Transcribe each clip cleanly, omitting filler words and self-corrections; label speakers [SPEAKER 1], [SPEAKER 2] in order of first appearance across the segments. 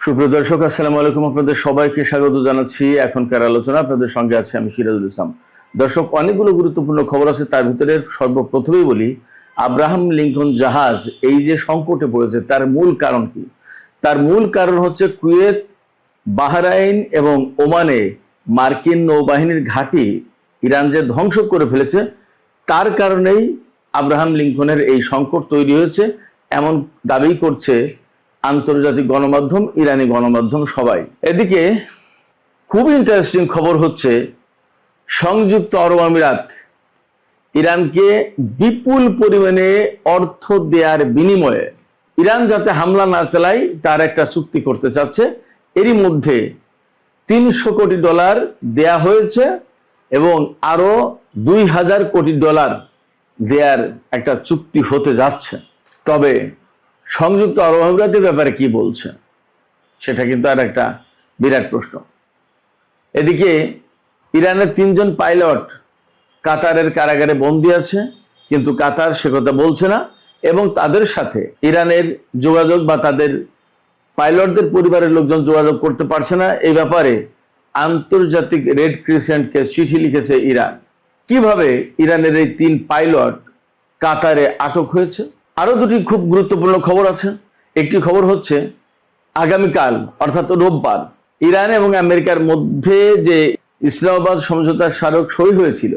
[SPEAKER 1] সুপ্রিয় দর্শক, আসসালামু আলাইকুম। আপনাদের সবাইকে স্বাগত জানাচ্ছি এখনকার আলোচনা। আপনাদের সঙ্গে আছে আমি সিরাজুল ইসলাম। দর্শক, অনেকগুলো গুরুত্বপূর্ণ খবর আছে, তার ভিতরে সর্বপ্রথমেই বলি, আব্রাহাম লিঙ্কন জাহাজ এই যে সংকটে পড়েছে তার মূল কারণ কি? তার মূল কারণ হচ্ছে কুয়েত, বাহরাইন এবং ওমানে মার্কিন নৌবাহিনীর ঘাঁটি ইরান যে ধ্বংস করে ফেলেছে, তার কারণেই আব্রাহাম লিঙ্কনের এই সংকট তৈরি হয়েছে, এমন দাবি করছে আন্তর্জাতিক গণমাধ্যম, ইরানি গণমাধ্যম, সবাই। এদিকে খুব ইন্টারেস্টিং খবর হচ্ছে, সংযুক্ত আরব আমিরাত ইরানকে বিপুল পরিমাণে অর্থ দেওয়ার বিনিময়ে ইরান যাতে হামলা না চালায় তার একটা চুক্তি করতে চাচ্ছে। এরই মধ্যে $300 কোটি দেয়া হয়েছে এবং আরো $2000 কোটি দেওয়ার একটা চুক্তি হতে যাচ্ছে। তবে সংযুক্ত আরব আমিরাতের ব্যাপারে কি বলছে সেটা কিন্তু আর একটা বিরাট প্রশ্ন। এদিকে ইরানের 3 জন পাইলট কাতারের কারাগারে বন্দী আছে, কিন্তু কাতার সে কথা বলছে না এবং তাদের সাথে ইরানের যোগাযোগ বা তাদের পাইলটদের পরিবারের লোকজন যোগাযোগ করতে পারছে না। এই ব্যাপারে আন্তর্জাতিক রেড ক্রিসেন্টকে চিঠি লিখেছে ইরান। কিভাবে ইরানের এই 3 পাইলট কাতারে আটক হয়েছে? আরো দুটি খুব গুরুত্বপূর্ণ খবর আছে। একটি খবর হচ্ছে, আগামীকাল অর্থাৎ রোববার ইরান এবং আমেরিকার মধ্যে যে ইসলামাবাদ সমঝোতা স্মারক সই হয়েছিল,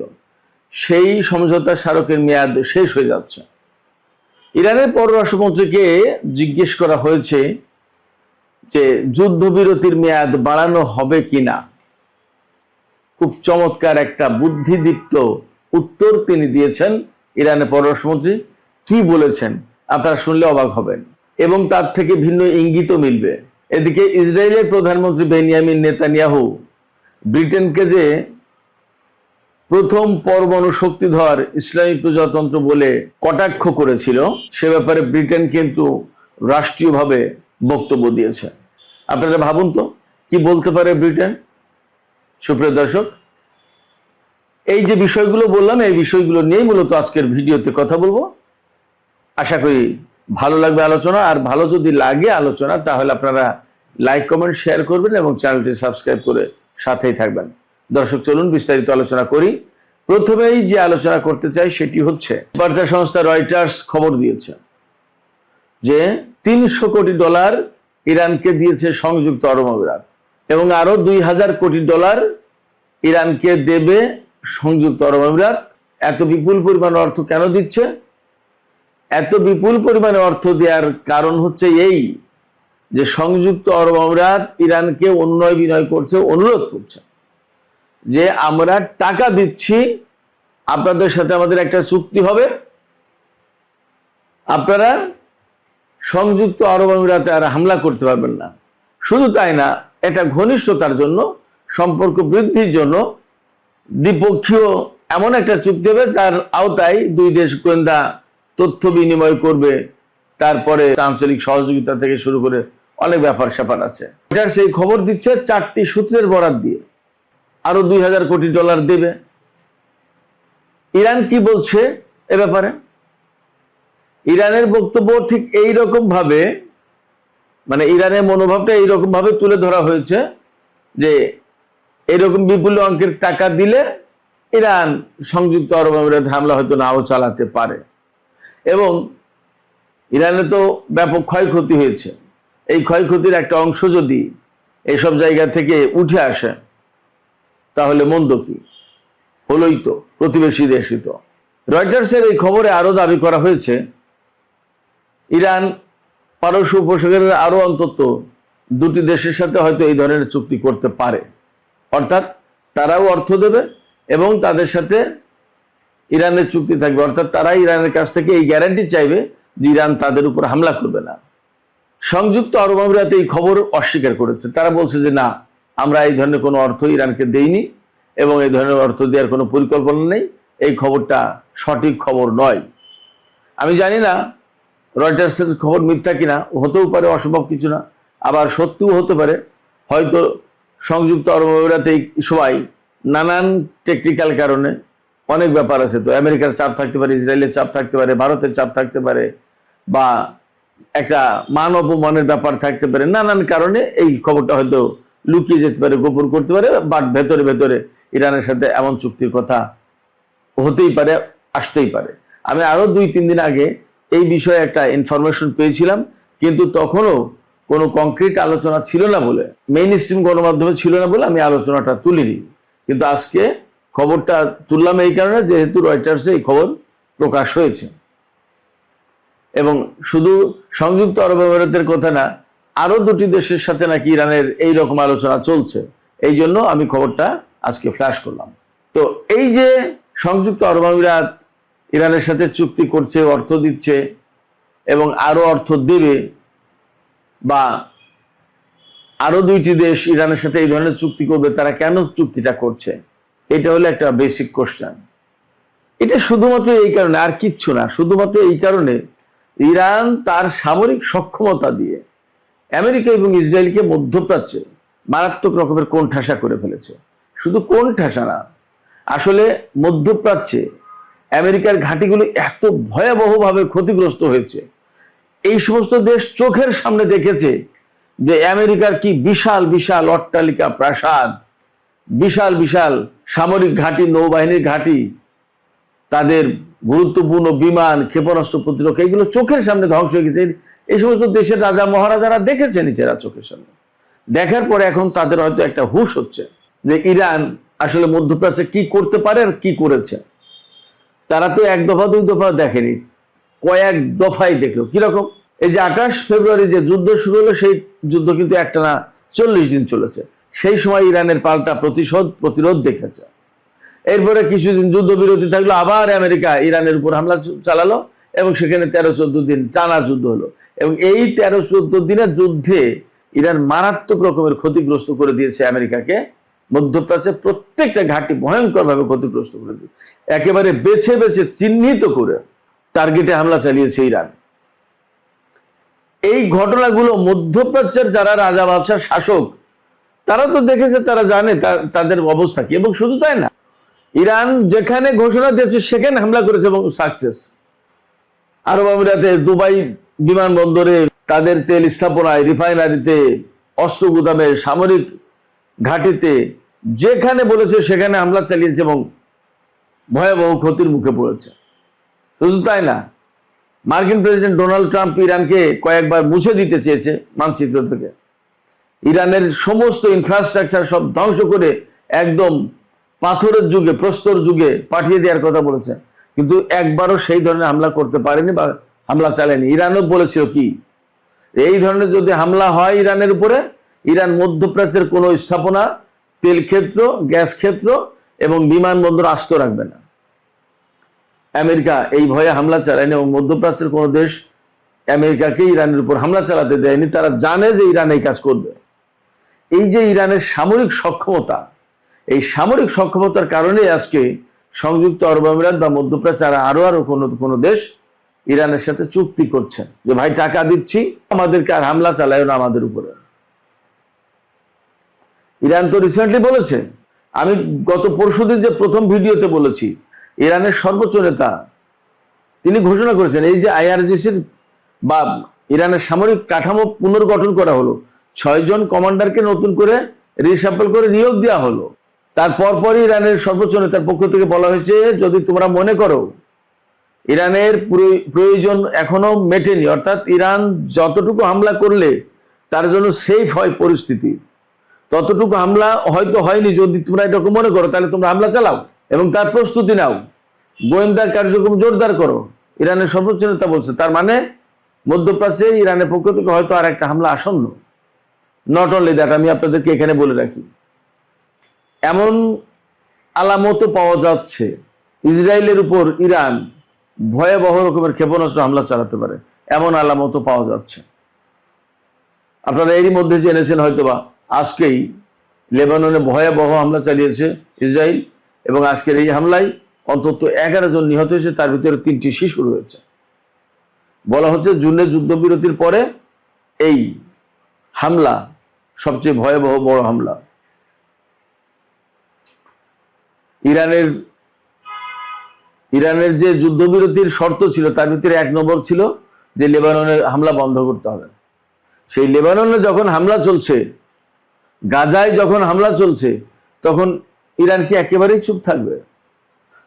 [SPEAKER 1] সেই সমঝোতা স্মারকের মেয়াদ শেষ হয়ে যাচ্ছে। ইরানের পররাষ্ট্রমন্ত্রীকে জিজ্ঞেস করা হয়েছে যে যুদ্ধবিরতির মেয়াদ বাড়ানো হবে কিনা। খুব চমৎকার একটা বুদ্ধিদীপ্ত উত্তর তিনি দিয়েছেন। ইরানের পররাষ্ট্রমন্ত্রী কি বলেছেন আপনারা শুনলে অবাক হবেন এবং তার থেকে ভিন্ন ইঙ্গিতও মিলবে। এদিকে ইসরায়েলের প্রধানমন্ত্রী বেনিয়ামিন নেতানিয়াহু ব্রিটেনকে যে প্রথম পরমাণু শক্তিধর ইসলামী প্রজাতন্ত্র বলে কটাক্ষ করেছিল, সে ব্যাপারে ব্রিটেন কিন্তু রাষ্ট্রীয়ভাবে বক্তব্য দিয়েছে। আপনারা ভাবুন তো কি বলতে পারে ব্রিটেন। সুপ্রিয় দর্শক, এই যে বিষয়গুলো বললাম, এই বিষয়গুলো নিয়ে মূলত আজকের ভিডিওতে কথা বলবো। আশা করি ভালো লাগবে আলোচনা, আর ভালো যদি লাগে আলোচনা তাহলে আপনারা লাইক, কমেন্ট, শেয়ার করবেন এবং চ্যানেলটি সাবস্ক্রাইব করে সাথেই থাকবেন। দর্শক, চলুন বিস্তারিত আলোচনা করি। প্রথমেই যে আলোচনা করতে চাই সেটি হচ্ছে, বার্তা সংস্থা রয়টার্স খবর দিয়েছে যে $300 কোটি ইরানকে দিয়েছে সংযুক্ত আরব আমিরাত এবং আরো $2000 কোটি ইরানকে দেবে সংযুক্ত আরব আমিরাত। এত বিপুল পরিমাণ অর্থ কেন দিচ্ছে? এত বিপুল পরিমাণে অর্থ দেওয়ার কারণ হচ্ছে এই যে সংযুক্ত আরব আমিরাত ইরানকে উন্নয় বিনয় করছে, অনুরোধ করছে যে আমরা টাকা দিচ্ছি, আপনাদের সাথে আমাদের একটা চুক্তি হবে, আপনারা সংযুক্ত আরব আমিরাতে আর হামলা করতে পারবেন না। শুধু তাই না, এটা ঘনিষ্ঠতার জন্য, সম্পর্ক বৃদ্ধির জন্য দ্বিপক্ষীয় এমন একটা চুক্তি হবে যার আওতায় দুই দেশ গোয়েন্দা তথ্য বিনিময় করবে, তারপরে আঞ্চলিক সহযোগিতা থেকে শুরু করে অনেক ব্যাপার স্যাপার আছে। এটার সেই খবর দিচ্ছে 4টি সূত্রের বরাত দিয়ে আরো $2000 কোটি দেবে। ইরান কি বলছে এ ব্যাপারে? ইরানের বক্তব্য ঠিক এইরকম ভাবে, মানে ইরানের মনোভাবটা এইরকম ভাবে তুলে ধরা হয়েছে যে এরকম বিপুল অঙ্কের টাকা দিলে ইরান সংযুক্ত আরব আমিরাতে হামলা হয়তো নাও চালাতে পারে এবং ইরানে তো ব্যাপক ক্ষয়ক্ষতি হয়েছে। এই ক্ষয়ক্ষতির একটা অংশ যদি এইসব জায়গা থেকে উঠে আসে তাহলে মন্দ কি? হলোই তো, প্রতিবেশী দেশই তো। রয়টার্সের এই খবরে আরো দাবি করা হয়েছে, ইরান পারস্য উপসাগরের আরো অন্তত 2টি দেশের সাথে হয়তো এই ধরনের চুক্তি করতে পারে, অর্থাৎ তারাও অর্থ দেবে এবং তাদের সাথে ইরানের চুক্তি থাকবে, অর্থাৎ তারা ইরানের কাছ থেকে এই গ্যারান্টি চাইবে যে ইরান তাদের উপর হামলা করবে না। সংযুক্ত আরব আমিরাত এই খবর অস্বীকার করেছে। তারা বলছে যে না, আমরা এই ধরনের কোনো অর্থ ইরানকে দেইনি এবং এই ধরনের অর্থ দেওয়ার কোনো পরিকল্পনা নেই, এই খবরটা সঠিক খবর নয়। আমি জানি না রয়টার্সের খবর মিথ্যা কিনা, হতেও পারে, অসম্ভব কিছু না, আবার সত্যিও হতে পারে। হয়তো সংযুক্ত আরব আমিরাতে সবাই নানান টেকনিক্যাল কারণে, অনেক ব্যাপার আছে তো, আমেরিকার চাপ থাকতে পারে, ইসরায়েলের চাপ থাকতে পারে, ভারতের চাপ থাকতে পারে, বা একটা মান অপমানের ব্যাপার থাকতে পারে, নানান কারণে এই খবরটা হয়তো লুকিয়ে যেতে পারে, গোপন করতে পারে, বাট ভেতরে ভেতরে ইরানের সাথে এমন চুক্তির কথা হতেই পারে, আসতেই পারে। আমি আরো 2-3 দিন আগে এই বিষয়ে একটা ইনফরমেশন পেয়েছিলাম, কিন্তু তখনও কোনো কংক্রিট আলোচনা ছিল না বলে, মেইন স্ট্রিম গণমাধ্যমে ছিল না বলে আমি আলোচনাটা তুলিনি। কিন্তু আজকে খবরটা তুললাম এই কারণে, যেহেতু রয়টার্সে এই খবর প্রকাশ হয়েছে। এবং শুধু সংযুক্ত আরব আমিরাতের কথা না, আরো 2টি দেশের সাথে নাকি ইরানের এই রকম আলোচনা চলছে। এই জন্য আমি খবরটা আজকে ফ্ল্যাশ করলাম। তো এই যে সংযুক্ত আরব আমিরাত ইরানের সাথে চুক্তি করছে, অর্থ দিচ্ছে এবং আরো অর্থ দেবে, বা আরো 2টি দেশ ইরানের সাথে এই ধরনের চুক্তি করবে, তারা কেন চুক্তিটা করছে? এটা হলো একটা বেসিক কোশ্চেন। এটা শুধুমাত্র এই কারণে, আর কিচ্ছু না, শুধুমাত্র এই কারণে ইরান তার সামরিক সক্ষমতা দিয়ে আমেরিকা এবং ইসরায়েলকে মধ্যপ্রাচ্যে মারাত্মক রকমের কোণঠাসা করে ফেলেছে। শুধু কোণঠাসা না, আসলে মধ্যপ্রাচ্যে আমেরিকার ঘাঁটিগুলো এত ভয়াবহভাবে ক্ষতিগ্রস্ত হয়েছে। এই সমস্ত দেশ চোখের সামনে দেখেছে যে আমেরিকার কি বিশাল বিশাল অট্টালিকা, প্রাসাদ, বিশাল বিশাল সামরিক ঘাঁটি, নৌবাহিনীর ঘাঁটি, তাদের গুরুত্বপূর্ণ বিমান, ক্ষেপণাস্ত্র প্রতিরক্ষা, এগুলো চোখের সামনে ধ্বংস হয়ে গেছে। এই সমস্ত দেশের রাজা মহারাজারা দেখেছে নিজেরা চোখের সামনে। দেখার পরে এখন তাদের হয়তো একটা হুঁশ হচ্ছে যে ইরান আসলে মধ্যপ্রাচ্যে কি করতে পারে আর কি করেছে। তারা তো 1 দফা 2 দফা দেখেনি, কয়েক দফায় দেখলো। কিরকম? এই যে 28 ফেব্রুয়ারি যে যুদ্ধ শুরু হলো, সেই যুদ্ধ কিন্তু একটানা 40 দিন চলেছে। সেই সময় ইরানের পাল্টা প্রতিরোধ দেখেছে। এরপরে কিছুদিন যুদ্ধবিরতি থাকলো, আবার আমেরিকা ইরানের উপর হামলা চালালো এবং সেখানে 13-14 দিন টানা যুদ্ধ হলো। এবং এই 13-14 দিনের যুদ্ধে ইরান মারাত্মক রকমের ক্ষতিগ্রস্ত করে দিয়েছে আমেরিকাকে। মধ্যপ্রাচ্যের প্রত্যেকটা ঘাঁটি ভয়ঙ্করভাবে ক্ষতিগ্রস্ত করে দিয়েছে। একেবারে বেছে বেছে চিহ্নিত করে টার্গেটে হামলা চালিয়েছে ইরান। এই ঘটনাগুলো মধ্যপ্রাচ্যের যারা রাজা বাদশাহ শাসক, তারা তো দেখেছে, তারা জানে তাদের অবস্থা কি। এবং শুধু তাই না, ইরান যেখানে ঘোষণা দিয়েছে সেখানে হামলা করেছে এবং সাকসেস। আরব আমিরাতে দুবাই বিমানবন্দরে, তাদের তেল স্থাপনায়, রিফাইনারিতে, অস্ত্র গুদামে, সামরিক ঘাঁটিতে, যেখানে বলেছে সেখানে হামলা চালিয়েছে এবং ভয়াবহ ক্ষতির মুখে পড়েছে। শুধু তাই না, মার্কিন প্রেসিডেন্ট ডোনাল্ড ট্রাম্প ইরানকে কয়েকবার মুছে দিতে চেয়েছে মানচিত্র থেকে। ইরানের সমস্ত ইনফ্রাস্ট্রাকচার সব ধ্বংস করে একদম পাথরের যুগে, প্রস্তর যুগে পাঠিয়ে দেওয়ার কথা বলেছে। কিন্তু একবারও সেই ধরনের হামলা করতে পারেনি বা হামলা চালায়নি। ইরানও বলেছিল কি, এই ধরনের যদি হামলা হয় ইরানের উপরে, ইরান মধ্যপ্রাচ্যের কোনো স্থাপনা, তেল ক্ষেত্র, গ্যাস ক্ষেত্র এবং বিমানবন্দর আস্ত রাখবে না। আমেরিকা এই ভয়ে হামলা চালায়নি এবং মধ্যপ্রাচ্যের কোনো দেশ আমেরিকাকে ইরানের উপর হামলা চালাতে দেয়নি। তারা জানে যে ইরান এই কাজ করবে। এই যে ইরানের সামরিক সক্ষমতা, এই সামরিক সক্ষমতার কারণে আজকে সংযুক্ত আরব আমিরাত বা মধ্যপ্রাচ্যের আরো কোনো দেশ ইরানের সাথে চুক্তি করছে যে ভাই টাকা দিচ্ছি, আমাদেরকে আর হামলা চালায় না আমাদের উপরে। ইরান তো রিসেন্টলি বলেছে, আমি গত পরশুদিন যে প্রথম ভিডিওতে বলেছি, ইরানের সর্বোচ্চ নেতা তিনি ঘোষণা করেছেন এই যে আইআরজিসির বা ইরানের সামরিক কাঠামো পুনর্গঠন করা হলো, 6 জন কমান্ডারকে নতুন করে রিশাফল করে নিয়োগ দেওয়া হলো। তারপরই ইরানের সর্বোচ্চ নেতার পক্ষ থেকে বলা হয়েছে, যদি তোমরা মনে করো ইরানের প্রয়োজন এখনো মেটেনি, অর্থাৎ ইরান যতটুকু হামলা করলে তার জন্য সেফ হয় পরিস্থিতি, ততটুকু হামলা হয়তো হয়নি, যদি তোমরা এটাকে মনে করো তাহলে তোমরা হামলা চালাও এবং তার প্রস্তুতি নাও, গোয়েন্দা কার্যক্রম জোরদার করো। ইরানের সর্বোচ্চ নেতা বলছে, তার মানে মধ্যপ্রাচ্যে ইরানের পক্ষ থেকে হয়তো আর একটা হামলা আসন্ন। নট অনলি দ্যাট, আমি আপনাদেরকে এখানে বলে রাখি, এমন আলামতও পাওয়া যাচ্ছে ইসরায়েলের উপর ইরান ভয়াবহ রকমের ক্ষেপণাস্ত্র হামলা চালাতে পারে, এমন আলামতও পাওয়া যাচ্ছে। আপনারা এরই মধ্যে জেনেছেন হয়তোবা, আজকেই লেবাননে ভয়াবহ হামলা চালিয়েছে ইসরায়েল এবং আজকের এই হামলায় অন্তত 11 জন নিহত হয়েছে, তার ভিতরে 3টি শিশু রয়েছে। বলা হচ্ছে জুনের যুদ্ধবিরতির পরে এই হামলা সবচেয়ে ভয়াবহ বড় হামলা। ইরানের যে যুদ্ধবিরতির শর্ত ছিল তার ভিতরে 1 নম্বর ছিল যে লেবাননে হামলা বন্ধ করতে হবে। সেই লেবাননে যখন হামলা চলছে, গাজায় যখন হামলা চলছে, তখন ইরান কি একেবারেই চুপ থাকবে?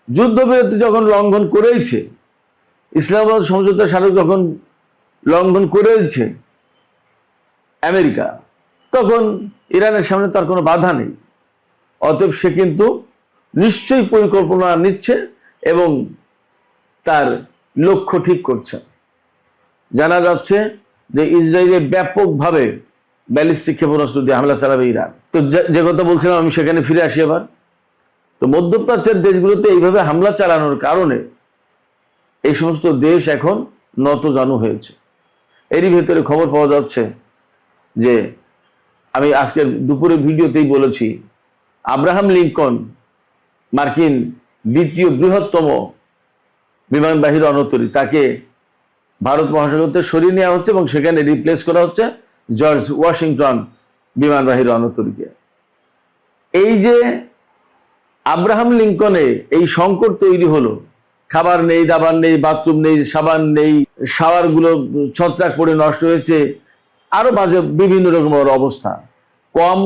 [SPEAKER 1] যুদ্ধবিরতি যখন লঙ্ঘন করেইছে, ইসলামাবাদ সমঝোতা স্মারক যখন লঙ্ঘন করেছে আমেরিকা, তখন ইরানের সামনে তার কোনো বাধা নেই। অতএব সে কিন্তু নিশ্চয়ই পরিকল্পনা নিচ্ছে এবং তার লক্ষ্য ঠিক করছে। জানা যাচ্ছে যে ইসরায়েলে ব্যাপকভাবে ব্যালিস্টিক ক্ষেপণাস্ত্র দিয়ে হামলা চালাবে ইরান। তো যে কথা বলছিলাম আমি সেখানে ফিরে আসি এবার। তো মধ্যপ্রাচ্যের দেশগুলোতে এইভাবে হামলা চালানোর কারণে এই সমস্ত দেশ এখন নতজানু হয়েছে। এরই ভেতরে খবর পাওয়া যাচ্ছে যে, আমি আজকের দুপুরের ভিডিওতেই বলেছি, আব্রাহাম লিঙ্কন মার্কিন দ্বিতীয় বৃহত্তম বিমানবাহী রণতরী, তাকে ভারত মহাসাগর থেকে সরিয়ে নেওয়া হচ্ছে এবং সেখানে রিপ্লেস করা হচ্ছে জর্জ ওয়াশিংটন বিমানবাহী রণতরীকে। এই যে আব্রাহাম লিঙ্কনে এই সংকট তৈরি হলো, খাবার নেই, দাবার নেই, বাথরুম নেই, সাবান নেই, শাওয়ারগুলো ছত্রাক পড়ে নষ্ট হয়েছে, আরো বাজে বিভিন্ন রকমের অবস্থা। কম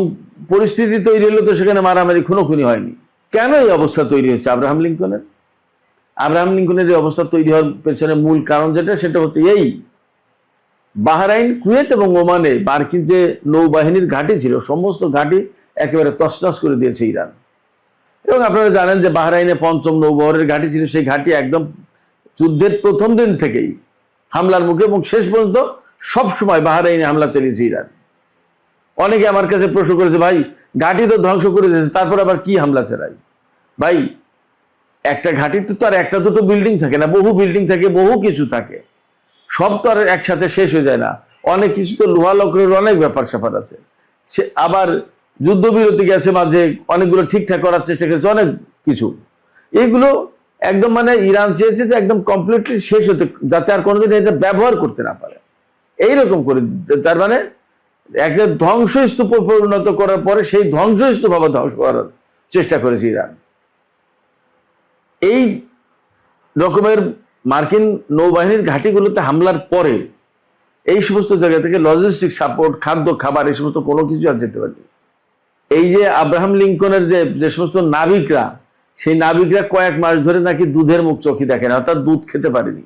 [SPEAKER 1] পরিস্থিতি তৈরি হলো তো সেখানে মারামারি খুনোখুনি হয়নি। কেন এই অবস্থা তৈরি হয়েছে আব্রাহাম লিঙ্কনের? আব্রাহাম লিঙ্কনের এই অবস্থা তৈরি হওয়ার পেছনে মূল কারণ সেটা হচ্ছে এই, বাহরাইন, কুয়েত এবং ওমানে মার্কিন যে নৌবাহিনীর ঘাঁটি ছিল, সমস্ত ঘাঁটি একেবারে তছনছ করে দিয়েছে ইরান। এবং আপনারা জানেন যে বাহরাইনে ৫ম নৌবহরের ঘাঁটি ছিল, সেই ঘাঁটি একদম যুদ্ধের প্রথম দিন থেকেই হামলার মুখে এবং শেষ পর্যন্ত সবসময় বাহরাইনে হামলা চালিয়েছে ইরান। অনেকে আমার কাছে প্রশ্ন করেছে, ভাই ঘাঁটি তো ধ্বংস করে দিয়েছে, তারপর আবার কি হামলা চালাই? ভাই, একটা ঘাঁটিতে তো আর একটা দুটো বিল্ডিং থাকে না, বহু বিল্ডিং থাকে, বহু কিছু থাকে, সব তো আর একসাথে শেষ হয়ে যায় না। অনেক কিছু তো লোহা লকড়ের অনেক ব্যাপার স্যাপার আছে। সে আবার যুদ্ধবিরতি গেছে মাঝে, অনেকগুলো ঠিকঠাক করার চেষ্টা করেছে, অনেক কিছু। এগুলো একদম মানে ইরান চেয়েছে যে একদম কমপ্লিটলি শেষ হতে, যাতে আর কোনোদিন এটা ব্যবহার করতে না পারে, এইরকম করে। তার মানে একটা ধ্বংসস্তূপ পরিণত করার পরে সেই ধ্বংসস্তূপ ধ্বংস করার চেষ্টা করেছে ইরান। এই রকমের মার্কিন নৌবাহিনীর ঘাঁটিগুলোতে হামলার পরে এই সমস্ত জায়গা থেকে লজিস্টিক সাপোর্ট, খাদ্য, খাবার, এই সমস্ত কোনো কিছু আর যেতে পারেনি। এই যে আব্রাহাম লিঙ্কনের যে সমস্ত নাবিকরা, সেই নাবিকরা কয়েক মাস ধরে নাকি দুধের মুখ চোখে দেখে না, অর্থাৎ দুধ খেতে পারেনি।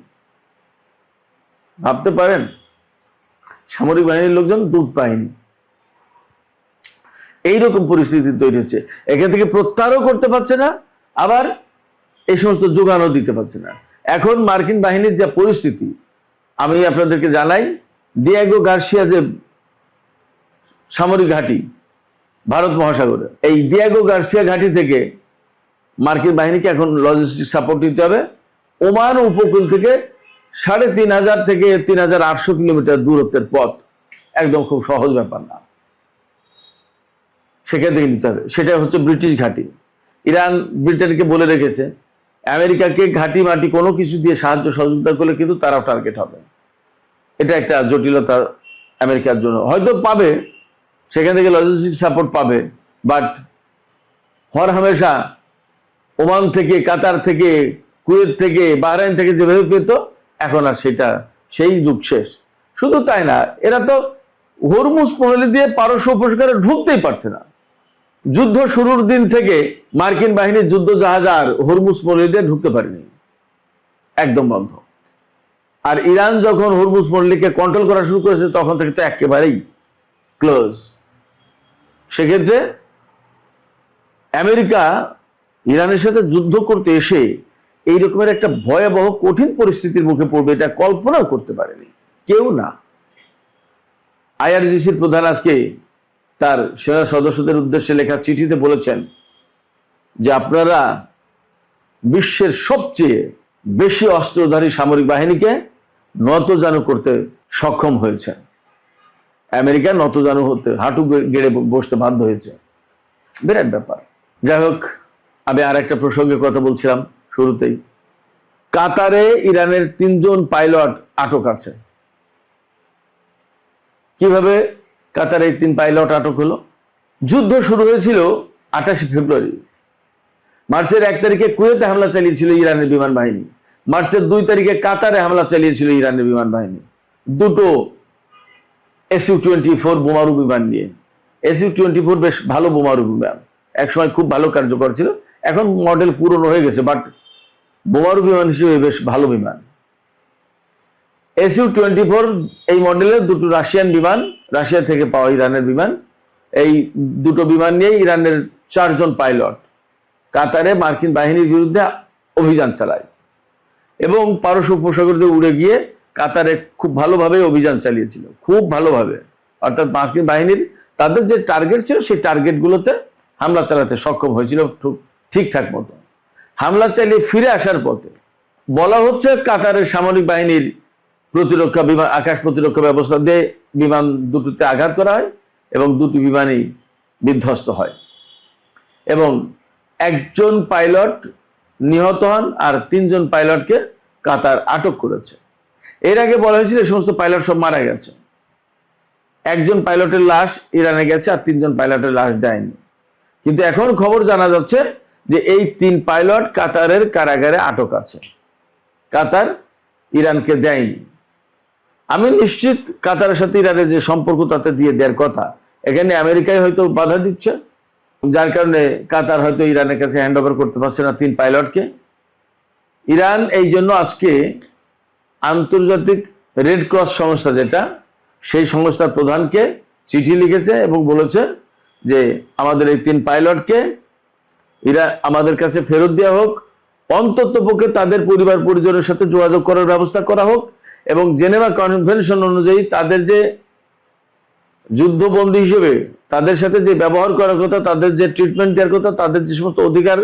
[SPEAKER 1] ভাবতে পারেন, সামরিক বাহিনীর লোকজন দুধ পায়নি। এইরকম পরিস্থিতি তৈরি হচ্ছে। এখান থেকে প্রত্যাহারও করতে পারছে না, আবার এই সমস্ত যোগানও দিতে পারছে না। এখন মার্কিন বাহিনীর যা পরিস্থিতি, আমি আপনাদেরকে জানাই, দিয়েগো গার্সিয়া যে সামরিক ঘাঁটি ভারত মহাসাগরে, এই দিয়েগো গার্সিয়া ঘাঁটি থেকে মার্কিন বাহিনীকে এখন লজিস্টিক সাপোর্ট দিতে হবে। ওমান উপকূল থেকে ৩,৫০০ থেকে ৩,৮০০ কিলোমিটার দূরত্বের পথ, একদম খুব সহজ ব্যাপার না, সেখান থেকে নিতে হবে। সেটা হচ্ছে ব্রিটিশ ঘাঁটি। ইরান ব্রিটেনকে বলে রেখেছে, আমেরিকাকে ঘাঁটি মাটি কোনো কিছু দিয়ে সাহায্য সহযোগিতা করলে কিন্তু তারাও টার্গেট হবে। এটা একটা জটিলতা আমেরিকার জন্য। হয়তো পাবে, সেখান থেকে লজিস্টিক সাপোর্ট পাবে, বাট হর হামেশা ওমান থেকে, কাতার থেকে, কুয়েত থেকে, বাহরাইন থেকে যেভাবে পেত, এখন আর সেটা, সেই যুগ শেষ। শুধু তাই না, এরা তো হরমুজ প্রণালী দিয়ে পারস্য উপসাগরে ঢুকতেই পারছে না। যুদ্ধ শুরুর দিন থেকে মার্কিন বাহিনীর যুদ্ধ জাহাজ আর হরমুজ প্রণালী দিয়ে ঢুকতে পারেনি, একদম বন্ধ। আর ইরান যখন হরমুজ প্রণালীকে কন্ট্রোল করা শুরু করেছে, তখন থেকে তো একেবারেই ক্লোজ। সেক্ষেত্রে আমেরিকা ইরানের সাথে যুদ্ধ করতে এসে এই রকমের একটা ভয়াবহ কঠিন পরিস্থিতির মুখে পড়বে, এটা কল্পনাও করতে পারেনি কেউ না। আইআরজিসির প্রধান আজকে তার সেনা সদস্যদের উদ্দেশ্যে লেখা চিঠিতে বলেছেন যে আপনারা বিশ্বের সবচেয়ে বেশি অস্ত্রধারী সামরিক বাহিনীকে নতজানু করতে সক্ষম হয়েছে। আমেরিকা নতজানু হতে, হাঁটু গেড়ে বসতে বাধ্য হয়েছে। বিরাট ব্যাপার। যাই হোক, আমি আর একটা প্রসঙ্গে কথা বলছিলাম শুরুতেই। কাতারে ইরানের ৩ জন পাইলট আটক আছে। কিভাবে কাতারে ৩ পাইলট আটক হলো? যুদ্ধ শুরু হয়েছিল ২৮ ফেব্রুয়ারি। মার্চের ১ তারিখে কুয়েতে হামলা চালিয়েছিল ইরানের বিমান বাহিনী। মার্চের 2 তারিখে কাতারে হামলা চালিয়েছিল ইরানের বিমান বাহিনী, দুটো SU-24 বোমারু বিমান নিয়ে। SU-24 বেশ ভালো বোমারু বিমান, একসময় খুব ভালো কার্যকর ছিল, এখন মডেল পুরনো হয়ে গেছে, বাট বোমারু বিমান হিসেবে বেশ ভালো বিমান। SU-24 এই মডেলের দুটো রাশিয়ান বিমান, রাশিয়া থেকে পাওয়া ইরানের বিমান, এই দুটো বিমান নিয়ে ইরানের 4 জন পাইলট কাতারে মার্কিন বাহিনীর বিরুদ্ধে অভিযান চালায় এবং পারস্য উপসাগর দিয়ে উড়ে গিয়ে কাতারে খুব ভালোভাবে অভিযান চালিয়েছিল, খুব ভালোভাবে। অর্থাৎ মার্কিন বাহিনীর তাদের যে টার্গেট ছিল সেই টার্গেটগুলোতে হামলা চালাতে সক্ষম হয়েছিল ঠিকঠাক মতো। হামলা চালিয়ে ফিরে আসার পথে বলা হচ্ছে কাতারের সামরিক বাহিনীর প্রতিরক্ষা বিমান, আকাশ প্রতিরক্ষা ব্যবস্থা দিয়ে বিমান দুটোতে আঘাত করা হয় এবং দুটি বিমানই বিধ্বস্ত হয় এবং 1 জন পাইলট নিহত হন আর 3 জন পাইলটকে কাতার আটক করেছে। এর আগে বলা হয়েছিল এই সমস্ত পাইলট সব মারা গেছে, 1 জন পাইলটের লাশ ইরানে গেছে আর 3 জন পাইলটের লাশ দেয়নি। কিন্তু এখন খবর জানা যাচ্ছে যে এই 3 পাইলট কাতারের কারাগারে আটক আছে, কাতার ইরানকে দেয়নি। আমি নিশ্চিত কাতারের সাথে ইরানের যে সম্পর্ক তাতে দিয়ে দেওয়ার কথা, এখানে আমেরিকায় হয়তো বাধা দিচ্ছে, যার কারণে কাতার হয়তো ইরানের কাছে হ্যান্ড ওভার করতে পারছে না 3 পাইলটকে। ইরান এই জন্য আজকে আন্তর্জাতিক রেড ক্রস সংস্থা, যেটা সেই সংস্থার প্রধানকে চিঠি লিখেছে এবং বলেছে যে আমাদের এই 3 পাইলটকে আমাদের কাছে ফেরত দেওয়া হোক, অন্ততপক্ষে তাদের পরিবার পরিজনের সাথে যোগাযোগ করার ব্যবস্থা করা হোক এবং জেনেভা কনভেনশন অনুযায়ী তাদের যে যুদ্ধবন্দী হিসেবে তাদের সাথে যে ব্যবহার করার কথা, তাদের যে ট্রিটমেন্ট দেওয়ার কথা, তাদের যে সমস্ত অধিকার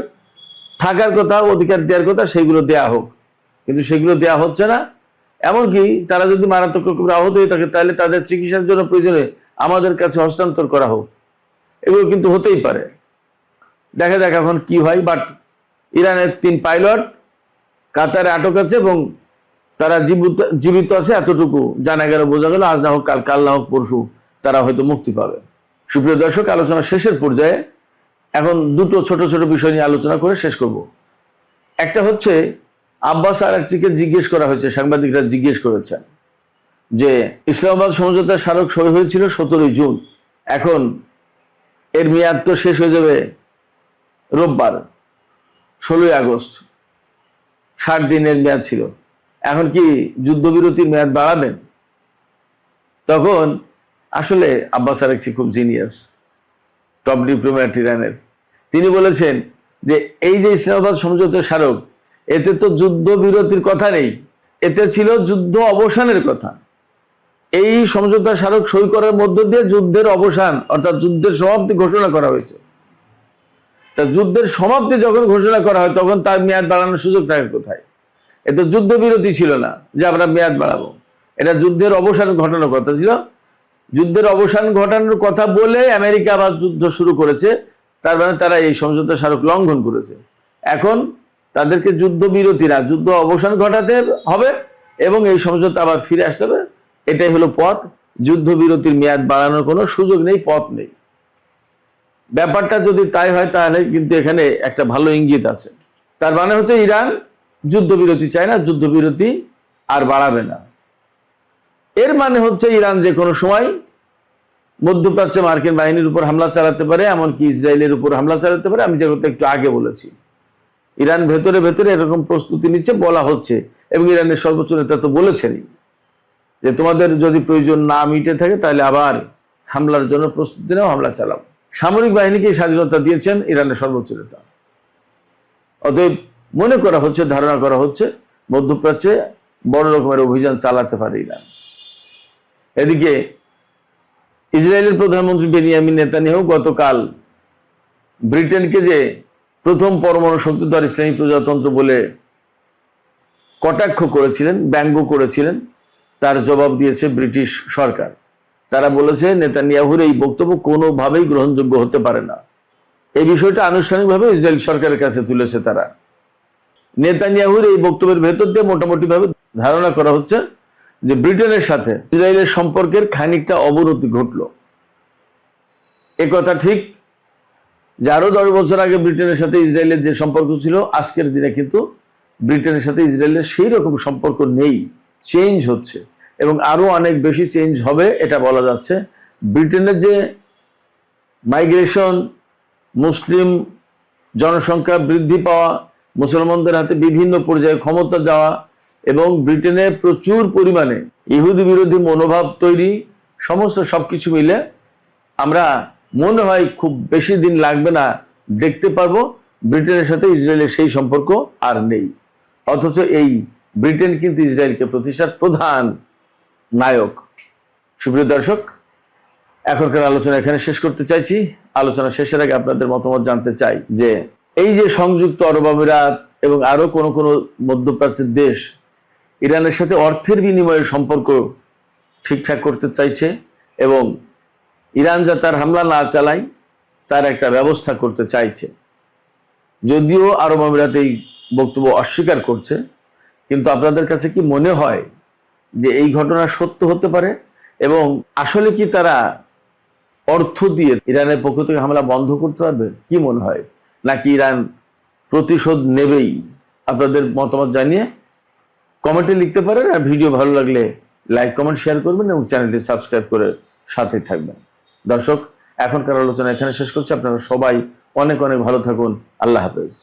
[SPEAKER 1] থাকার কথা, অধিকার দেওয়ার কথা, সেগুলো দেয়া হোক। কিন্তু সেগুলো দেয়া হচ্ছে না। এমনকি তারা যদি মারাত্মক আহত হয়ে থাকে তাহলে তাদের চিকিৎসার জন্য প্রয়োজনে আমাদের কাছে হস্তান্তর করা হোক। এগুলো কিন্তু হতেই পারে, দেখা যাক এখন কি হয়। বাট ইরানের 3 পাইলট কাতারে আটক আছে এবং তারা জীবিত আছে, এতটুকু জানা গেল, বোঝা গেল। আজ না হোক কাল, কাল না হোক পরশু তারা হয়তো মুক্তি পাবে। সুপ্রিয় দর্শক, আলোচনা শেষের পর্যায়ে, এখন দুটো ছোট ছোট বিষয় নিয়ে আলোচনা করে শেষ করব। একটা হচ্ছে আব্বাস আরাকচিকে জিজ্ঞেস করা হয়েছে, সাংবাদিকরা জিজ্ঞেস করেছেন যে ইসলামাবাদ সমঝোতার স্মারক সই হয়েছিল 17 জুন, এখন এর মেয়াদ তো শেষ হয়ে যাবে রোববার 16 আগস্ট, 60 দিনের মেয়াদ ছিল, এখন কি যুদ্ধবিরতির মেয়াদ বাড়াবেন? তখন আসলে আব্বাস আরাকচি খুব জিনিয়াস, টপ ডিপ্লোম্যাট ইরানের, তিনি বলেছেন যে এই যে ইসলামাবাদ সমঝোতার স্মারক, এতে তো যুদ্ধবিরতির কথা নেই, এতে ছিল যুদ্ধ অবসানের কথা। এই সমঝোতা স্মারক সই করার মধ্য দিয়ে যুদ্ধের অবসান অর্থাৎ যুদ্ধের সমাপ্তি ঘোষণা করা হয়েছে। তা যুদ্ধের সমাপ্তি যখন ঘোষণা করা হয় তখন তার মেয়াদ বাড়ানোর সুযোগ থাকে কোথায়? এত যুদ্ধবিরতি ছিল না যে আমরা মেয়াদ বাড়াবো, এটা যুদ্ধের অবসান ঘটানোর কথা ছিল। যুদ্ধের অবসান ঘটানোর কথা বলে আমেরিকা আবার যুদ্ধ শুরু করেছে, তার মানে তারা এই সমঝোতা স্মারক লঙ্ঘন করেছে। এখন তাদেরকে যুদ্ধবিরতি না, যুদ্ধ অবসান ঘটাতে হবে এবং এই সমঝোতা আবার ফিরে আসতে হবে। এটাই হলো পথ, যুদ্ধবিরতির মেয়াদ বাড়ানোর কোনো সুযোগ নেই, পথ নেই। ব্যাপারটা যদি তাই হয় তাহলে কিন্তু এখানে একটা ভালো ইঙ্গিত আছে। তার মানে হচ্ছে ইরান যুদ্ধবিরতি চায় না, যুদ্ধবিরতি আর বাড়াবে না। এর মানে হচ্ছে ইরান যে কোনো সময় মধ্যপ্রাচ্যে মার্কিন বাহিনীর উপর হামলা চালাতে পারে, এমনকি ইসরায়েলের উপর হামলা চালাতে পারে। আমি যে কথা একটু আগে বলেছি, ইরান ভেতরে ভেতরে এরকম প্রস্তুতি নিচ্ছে বলা হচ্ছে এবং ইরানের সর্বোচ্চ নেতা তো বলেছেনই যে তোমাদের যদি প্রয়োজন না মিটে থাকে তাহলে আবার হামলার জন্য প্রস্তুতি নাও, হামলা চালাও। সামরিক বাহিনীকে স্বাধীনতা দিয়েছেন ইরানের সর্বোচ্চ নেতা। অতএব মনে করা হচ্ছে, ধারণা করা হচ্ছে মধ্যপ্রাচ্যে বড় রকমের অভিযান চালাতে পারে ইরান। এদিকে ইসরায়েলের প্রধানমন্ত্রী বেনিয়ামিন নেতানিয়াহু গতকাল ব্রিটেনকে যে প্রথম পরমাণু শক্তিধর ইসলামী প্রজাতন্ত্র বলে কটাক্ষ করেছিলেন, ব্যঙ্গ করেছিলেন, তার জবাব দিয়েছে ব্রিটিশ সরকার। তারা বলেছে নেতানিয়াহুর এই বক্তব্য কোনোভাবেই গ্রহণযোগ্য হতে পারে না। এই বিষয়টা আনুষ্ঠানিকভাবে ইসরায়েল সরকারের কাছে তুলেছে তারা। নেতানিয়াহুর এই বক্তব্যের ভেতর দিয়ে মোটামুটিভাবে ধারণা করা হচ্ছে যে ব্রিটেনের সাথে ইসরায়েলের সম্পর্কের খানিকটা অবনতি ঘটল। এ কথা ঠিক যে আরো 10 বছর আগে ব্রিটেনের সাথে ইসরায়েলের যে সম্পর্ক ছিল, আজকের দিনে কিন্তু ব্রিটেনের সাথে ইসরায়েলের সেই রকম সম্পর্ক নেই, চেঞ্জ হচ্ছে এবং আরো অনেক বেশি চেঞ্জ হবে এটা বলা যাচ্ছে। ব্রিটেনের যে মাইগ্রেশন, মুসলিম জনসংখ্যা বৃদ্ধি পাওয়া, মুসলমানদের হাতে বিভিন্ন পর্যায়ে ক্ষমতা যাওয়া এবং ব্রিটেনে প্রচুর পরিমাণে ইহুদি বিরোধী মনোভাব তৈরি, সমস্ত সবকিছু মিলে আমরা মনে হয় খুব বেশি দিন লাগবে না দেখতে পারবো ব্রিটেনের সাথে ইসরায়েলের সেই সম্পর্ক আর নেই। অথচ এই ব্রিটেন কিন্তু ইসরায়েলকে প্রতিষ্ঠার প্রধান নায়ক। সুপ্রিয় দর্শক, এখনকার আলোচনা এখানে শেষ করতে চাইছি। আলোচনা শেষের আগে আপনাদের মতামত জানতে চাই যে এই যে সংযুক্ত আরব আমিরাত এবং আরো কোন কোন মধ্যপ্রাচ্যের দেশ ইরানের সাথে অর্থের বিনিময়ে সম্পর্ক ঠিকঠাক করতে চাইছে এবং ইরান যা তার হামলা না চালায় তার একটা ব্যবস্থা করতে চাইছে, যদিও আরব আমিরাত এই বক্তব্য অস্বীকার করছে, কিন্তু আপনাদের কাছে কি মনে হয় যে এই ঘটনা সত্য হতে পারে এবং আসলে কি তারা অর্থ দিয়ে ইরানের পক্ষ থেকে হামলা বন্ধ করতে পারবে? কি মনে হয়, নাকি ইরান প্রতিশোধ নেবেই? আপনাদের মতামত জানিয়ে কমেন্টে লিখতে পারেন। আর ভিডিও ভালো লাগলে লাইক, কমেন্ট, শেয়ার করবেন এবং চ্যানেলটি সাবস্ক্রাইব করে সাথে থাকবেন। দর্শক, এখনকার আলোচনা এখানে শেষ করছি। আপনারা সবাই অনেক অনেক ভালো থাকুন। আল্লাহ হাফেজ।